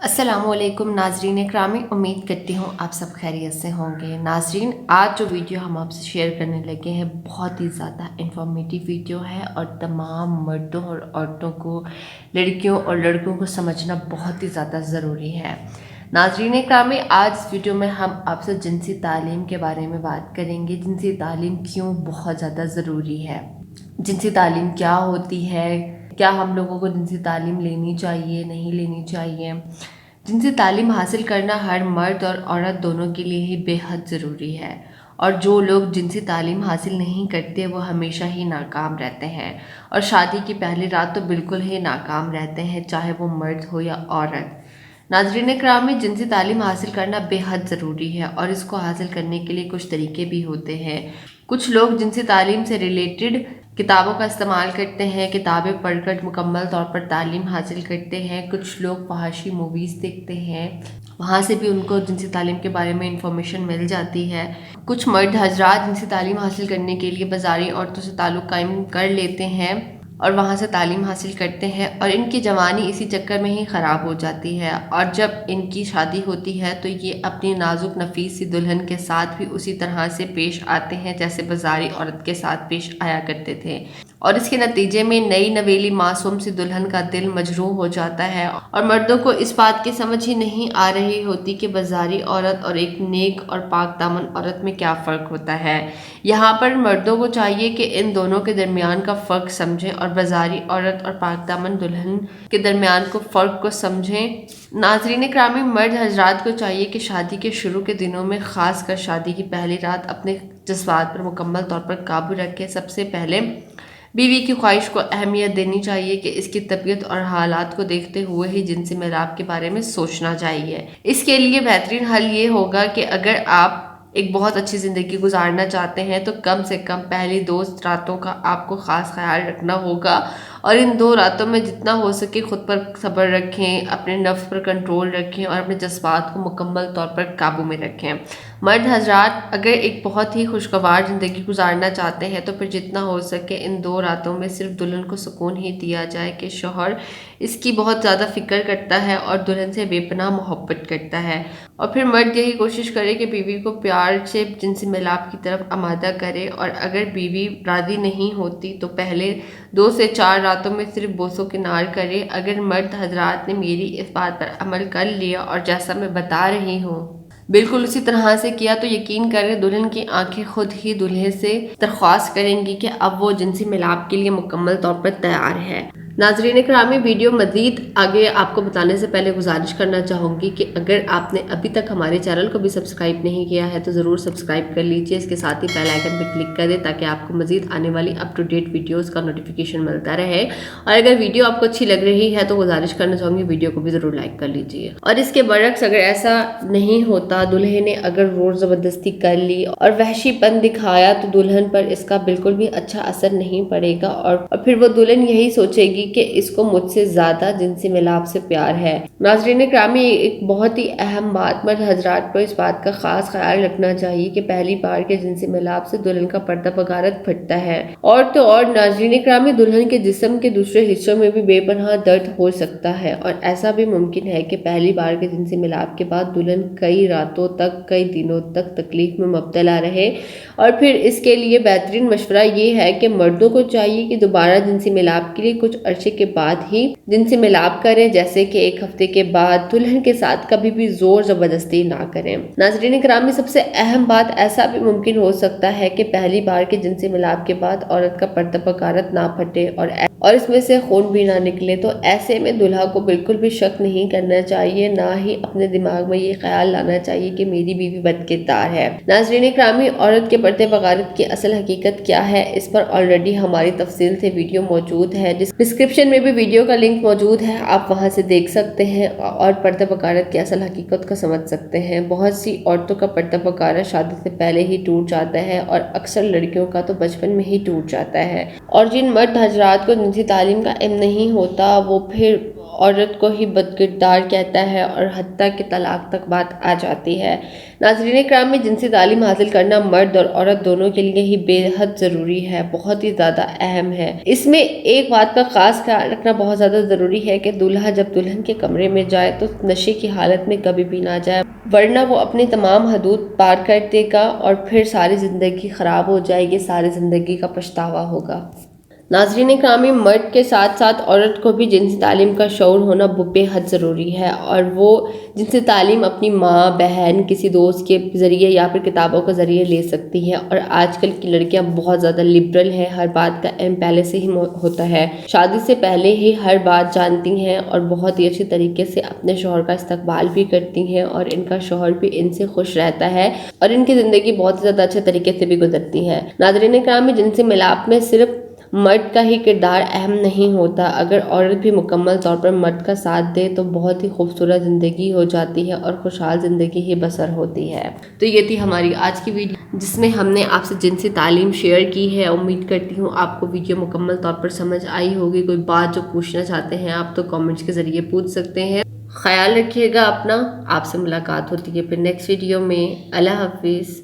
अस्सलाम वालेकुम नाजरीन इकरामी, उम्मीद करती हूँ आप सब खैरियत से होंगे। नाजरीन, आज जो वीडियो हम आपसे शेयर करने लगे हैं बहुत ही ज़्यादा इंफॉर्मेटिव वीडियो है और तमाम मर्दों और औरतों को, लड़कियों और लड़कों को समझना बहुत ही ज़्यादा ज़रूरी है। नाजरीन इकरामी, आज इस वीडियो में हम आपसे जिनसी तालीम के बारे में बात करेंगे। जिनसी तालीम क्यों बहुत ज़्यादा ज़रूरी है, जिनसी तालीम क्या होती है, क्या हम लोगों को जिनसी तालीम लेनी चाहिए, नहीं लेनी चाहिए। जिनसी तालीम हासिल करना हर मर्द और औरत दोनों के लिए ही बेहद ज़रूरी है और जो लोग जिनसी तालीम हासिल नहीं करते वो हमेशा ही नाकाम रहते हैं और शादी की पहली रात तो बिल्कुल ही नाकाम रहते हैं, चाहे वो मर्द हो या औरत। नाज़रीन इकराम, जिनसी तालीम हासिल करना बेहद ज़रूरी है और इसको हासिल करने के लिए कुछ तरीके भी होते हैं। कुछ लोग जिनसी तालीम से रिलेटेड किताबों का इस्तेमाल करते हैं, किताबें पढ़कर मुकम्मल तौर पर तालीम हासिल करते हैं। कुछ लोग फहाशी मूवीज़ देखते हैं, वहाँ से भी उनको जिनसी तालीम के बारे में इंफॉर्मेशन मिल जाती है। कुछ मर्द हजरात जिनसी तालीम हासिल करने के लिए बाज़ारी औरतों से ताल्लुक़ कायम कर लेते हैं और वहाँ से तालीम हासिल करते हैं और इनकी जवानी इसी चक्कर में ही ख़राब हो जाती है और जब इनकी शादी होती है तो ये अपनी नाजुक नफीस सी दुल्हन के साथ भी उसी तरह से पेश आते हैं जैसे बाज़ारी औरत के साथ पेश आया करते थे और इसके नतीजे में नई नवेली मासूम सी दुल्हन का दिल मजरूह हो जाता है और मर्दों को इस बात की समझ ही नहीं आ रही होती कि बाज़ारी औरत और एक नेक और पाक दामन औरत में क्या फ़र्क होता है। यहाँ पर मर्दों को चाहिए कि इन दोनों के दरमियान का फ़र्क समझें और बाज़ारी औरत और पाक दामन दुल्हन के दरमियान को फ़र्क को समझें। नाज़रीन इकरामी, मर्द हजरात को चाहिए कि शादी के शुरू के दिनों में ख़ास कर शादी की पहली रात अपने जज्बात पर मुकम्मल तौर पर काबू रखें। सबसे पहले बीवी की ख्वाहिश को अहमियत देनी चाहिए कि इसकी तबीयत और हालात को देखते हुए ही जिनसी मिलाप के बारे में सोचना चाहिए। इसके लिए बेहतरीन हल ये होगा कि अगर आप एक बहुत अच्छी ज़िंदगी गुजारना चाहते हैं तो कम से कम पहली 2 रातों का आपको ख़ास ख्याल रखना होगा और इन 2 रातों में जितना हो सके खुद पर सब्र रखें, अपने नफ्स पर कंट्रोल रखें और अपने जज्बात को मुकम्मल तौर पर काबू में रखें। मर्द हजरात अगर एक बहुत ही खुशगवार ज़िंदगी गुजारना चाहते हैं तो फिर जितना हो सके इन 2 रातों में सिर्फ दुल्हन को सुकून ही दिया जाए कि शौहर इसकी बहुत ज़्यादा फ़िक्र करता है और दुल्हन से बेपनाह मोहब्बत करता है और फिर मर्द यही कोशिश करे कि बीवी को प्यार से जिनसी मिलाप की तरफ आमादा करे और अगर बीवी राज़ी नहीं होती तो पहले 2 से 4 रातों में सिर्फ बोसो किनार करे। अगर मर्द हजरात ने मेरी इस बात पर अमल कर लिया और जैसा मैं बता रही हूँ बिल्कुल उसी तरह से किया तो यकीन करें दुल्हन की आंखें खुद ही दुल्हे से दरख्वास्त करेंगी कि अब वो जिनसी मिलाप के लिए मुकम्मल तौर पर तैयार है। नाज़रीन इकरामी, वीडियो मज़ीद आगे आपको बताने से पहले गुजारिश करना चाहूँगी कि अगर आपने अभी तक हमारे चैनल को भी सब्सक्राइब नहीं किया है तो ज़रूर सब्सक्राइब कर लीजिए। इसके साथ ही बेल आइकन पर क्लिक कर दें ताकि आपको मज़ीद आने वाली अप टू डेट वीडियोज़ का नोटिफिकेशन मिलता रहे और अगर वीडियो आपको अच्छी लग रही है तो गुजारिश करना चाहूँगी वीडियो को भी ज़रूर लाइक कर लीजिए। और इसके बरक्स अगर ऐसा नहीं होता, दुल्हे ने अगर ज़ोर ज़बरदस्ती कर ली और वहशीपन दिखाया तो दुल्हन पर इसका बिल्कुल भी अच्छा असर नहीं पड़ेगा और फिर वो दुल्हन यही सोचेगी कि इसको मुझसे ज़्यादा जिनसी मिलाप से प्यार है। नाज़रीन इकरामी, एक बहुत ही अहम बात मर्द हजरात पर इस बात का ख़ास ख्याल रखना चाहिए कि पहली बार के जिनसी मिलाप से दुल्हन का पर्दा बगारत फटता है और तो और नाज़रीन इकरामी, दुल्हन के जिस्म के दूसरे हिस्सों में भी बेपनाह दर्द हो सकता है और ऐसा भी मुमकिन है कि पहली बार के जिनसी मिलाप के बाद दुल्हन कई रातों तक, कई दिनों तक तकलीफ में मुब्तला रहे और फिर इसके लिए बेहतरीन मशवरा ये है कि मर्दों को चाहिए कि दोबारा जिनसी मिलाप के लिए कुछ अरसे के बाद ही जिनसे मिलाप करें, जैसे कि 1 हफ्ते के बाद। दुल्हन के साथ कभी भी जोर जबरदस्ती ना करें। नाज़रीन इकरामी, सबसे अहम बात, ऐसा भी मुमकिन हो सकता है कि पहली बार के जिनसे मिलाप के बाद औरत का पर्दा बगारत ना फटे और इसमें से खून भी ना निकले, तो ऐसे में दुल्हा को बिल्कुल भी शक नहीं करना चाहिए, ना ही अपने दिमाग में ये ख्याल लाना चाहिए कि मेरी बीवी बदकिरदार है। नाज़रीन इकरामी, औरत के पर्दे बगारत की असल हकीकत क्या है, इस पर ऑलरेडी हमारी तफसील से वीडियो मौजूद है। डिस्क्रिप्शन में भी वीडियो का लिंक मौजूद है, आप वहां से देख सकते हैं और पर्दा बगारत की असल हकीकत को समझ सकते हैं। बहुत सी औरतों का पर्दा बगारत शादी से पहले ही टूट जाता है और अक्सर लड़कियों का तो बचपन में ही टूट जाता है और जिन मर्द हजरात को जिनसी तालीम का इल्म नहीं होता वो फिर عورت کو ہی بدکردار کہتا ہے اور حتیٰ کہ طلاق تک بات آ جاتی ہے۔ ناظرین کرام، جنسی تعلیم حاصل کرنا مرد اور عورت دونوں کے لیے ہی بے حد ضروری ہے، بہت ہی زیادہ اہم ہے۔ اس میں ایک بات کا خاص خیال رکھنا بہت زیادہ ضروری ہے کہ دولہا جب دلہن کے کمرے میں جائے تو نشے کی حالت میں کبھی بھی نہ جائے، ورنہ وہ اپنی تمام حدود پار کر دے گا اور پھر ساری زندگی خراب ہو جائے گی، ساری زندگی کا پچھتاوا ہوگا۔ ناظرین کرامی، مرد کے ساتھ ساتھ عورت کو بھی جنسی تعلیم کا شعور ہونا بے حد ضروری ہے، اور وہ جنسی تعلیم اپنی ماں، بہن، کسی دوست کے ذریعے یا پھر کتابوں کے ذریعے لے سکتی ہے۔ اور آج کل کی لڑکیاں بہت زیادہ لبرل ہیں، ہر بات کا علم پہلے سے ہی ہوتا ہے، شادی سے پہلے ہی ہر بات جانتی ہیں اور بہت ہی اچھی طریقے سے اپنے شوہر کا استقبال بھی کرتی ہیں، اور ان کا شوہر بھی ان سے خوش رہتا ہے اور ان کی زندگی بہت ہی زیادہ اچھے طریقے سے بھی گزرتی ہے۔ ناظرین کرامی، جنسی ملاپ میں صرف مرد کا ہی کردار اہم نہیں ہوتا، اگر عورت بھی مکمل طور پر مرد کا ساتھ دے تو بہت ہی خوبصورت زندگی ہو جاتی ہے اور خوشحال زندگی ہی بسر ہوتی ہے۔ تو یہ تھی ہماری آج کی ویڈیو، جس میں ہم نے آپ سے جنسی تعلیم شیئر کی ہے۔ امید کرتی ہوں آپ کو ویڈیو مکمل طور پر سمجھ آئی ہوگی۔ کوئی بات جو پوچھنا چاہتے ہیں آپ تو کامنٹس کے ذریعے پوچھ سکتے ہیں۔ خیال رکھیے گا اپنا، آپ سے ملاقات ہوتی ہے پھر نیکسٹ ویڈیو میں۔ اللہ حافظ۔